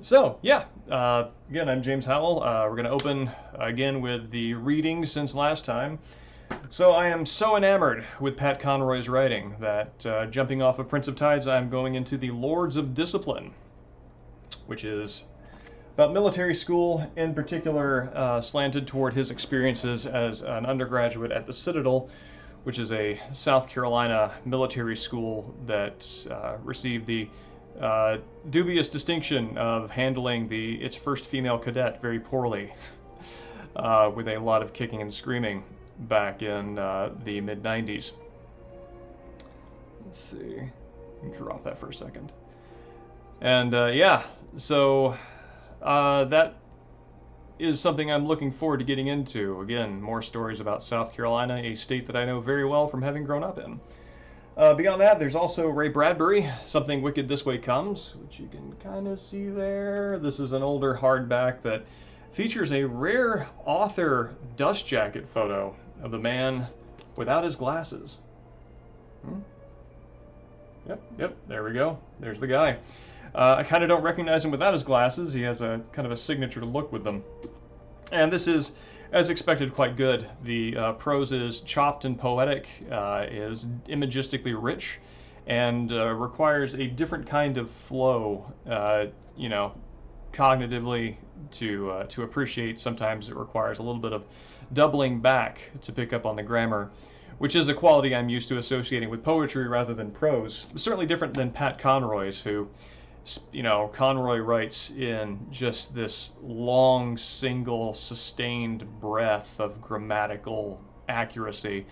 So, yeah, again, I'm James Howell. We're going to open again with the readings since last time. So I am so enamored with Pat Conroy's writing that jumping off of Prince of Tides, I'm going into the Lords of Discipline, which is about military school, in particular slanted toward his experiences as an undergraduate at the Citadel, which is a South Carolina military school that received the dubious distinction of handling its first female cadet very poorly, with a lot of kicking and screaming back in the mid-90s. Let's see, drop that for a second. And yeah, so that is something I'm looking forward to getting into. Again, more stories about South Carolina, a state that I know very well from having grown up in. Beyond that, there's also Ray Bradbury, Something Wicked This Way Comes, which you can kind of see there. This is an older hardback that features a rare author dust jacket photo of the man without his glasses. Yep, there we go. There's the guy. I kind of don't recognize him without his glasses. He has a kind of a signature look with them. And this is, as expected, quite good. The prose is chopped and poetic, is imagistically rich, and requires a different kind of flow, cognitively to appreciate. Sometimes it requires a little bit of doubling back to pick up on the grammar, which is a quality I'm used to associating with poetry rather than prose. Certainly different than Pat Conroy's, who, Conroy writes in just this long, single, sustained breath of grammatical accuracy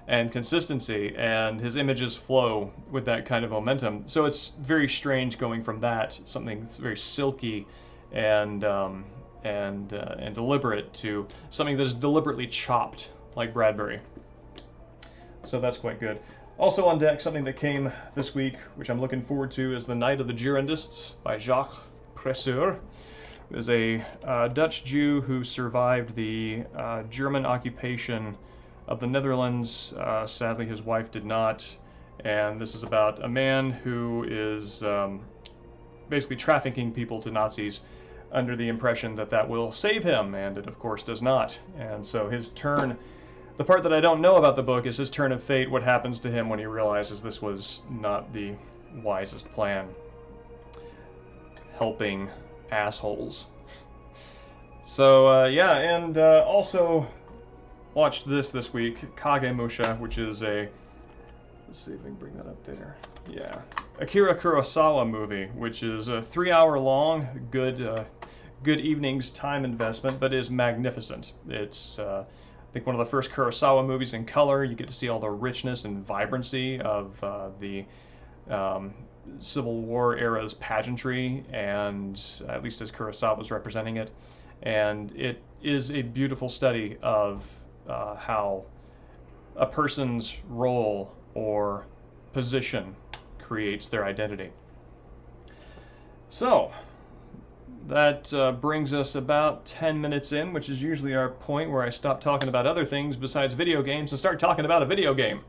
and consistency, and his images flow with that kind of momentum. So it's very strange going from that, something that's very silky and deliberate, to something that is deliberately chopped, like Bradbury. So that's quite good. Also on deck, something that came this week, which I'm looking forward to, is The Night of the Girondists by Jacques Presseur, who is a Dutch Jew who survived the German occupation of the Netherlands. Sadly, his wife did not. And this is about a man who is basically trafficking people to Nazis under the impression that that will save him, and it of course does not. And so his turn, the part that I don't know about the book, is his turn of fate, what happens to him when he realizes this was not the wisest plan. Helping assholes. So yeah, and also watched this week, Kagemusha, which is a, let's see if we can bring that up there. Yeah, Akira Kurosawa movie, which is a 3-hour long, good evening's time investment, but is magnificent. It's I think one of the first Kurosawa movies in color. You get to see all the richness and vibrancy of the Civil War era's pageantry, and at least as Kurosawa was representing it. And it is a beautiful study of how a person's role or position creates their identity. So that brings us about 10 minutes in, which is usually our point where I stop talking about other things besides video games and start talking about a video game.